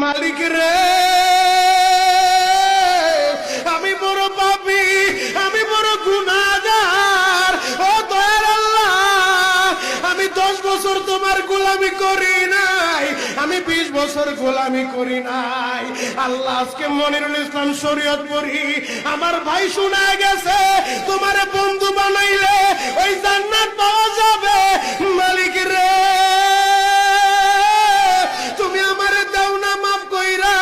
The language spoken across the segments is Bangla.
মালিক রে, আমি বড় পাপী, আমি বড় গুনাহগার। ও দয়ার আল্লাহ, আমি 10 বছর তোমার গোলামি করি নাই, আমি 20 বছর গোলামি করি নাই। আল্লাহ, আজকে মনিরুল ইসলাম শরীয়তপুরী আমার ভাই শোনায় গেছে, তোমার বন্ধু বানাইলে ওই জান্নাত পাওয়া যাবে। মালিক রে, তুমি আমারে দাও না মাফ কইরা।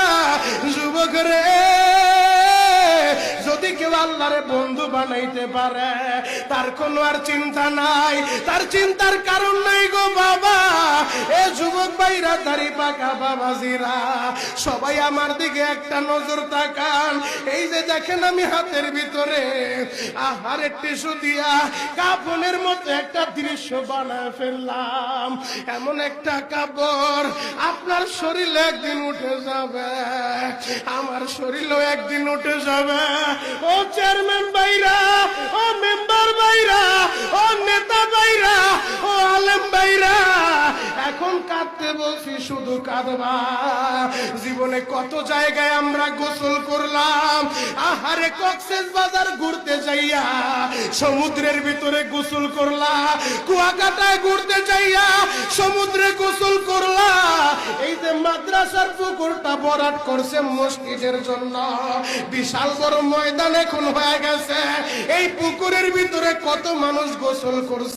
যুবক রে, যদি কেউ আল্লাহরে বন্ধু বানাইতে পারে, তার কোনো আর চিন্তা নাই, তার চিন্তার কারণ নাই গো বাবা। এ যুবক ভাইরা, দাড়ি পাকা বাবাজিরা, সবাই আমার দিকে একটা নজর তাকান। এই যে দেখেন, আমি হাতের ভিতরে আহারের টিস্যু দিয়া কাফনের মতো একটা দৃশ্য বানায় ফেললাম। এমন একটা কাপড় আপনার শরীরে একদিন উঠে যাবে, আমার শরীরেও একদিন উঠে যাবে। ও চেয়ারম্যান ভাইরা, ও মেম্বার ভাইরা, ও নেতা ভাইরা, ও আলেম ভাইরা, এখন কাঁদতে বলছি, শুধু কাঁদবা। জীবনে কত জায়গায় আমরা গোসল করলাম। আহারে, কক্সবাজার ঘুরতে যাইয়া সমুদ্রের ভিতরে গোসল করলা, কুয়াকাটায় ঘুরতে যাইয়া সমুদ্রে গোসল করলা। এই যে মাদ্রাসার পুকুরটা ভরাট করছে মসজিদের জন্য, বিশাল বড় ময়দান এখন হয়ে গেছে। এই পুকুরের ভিতরে কত মানুষ গোসল করছে।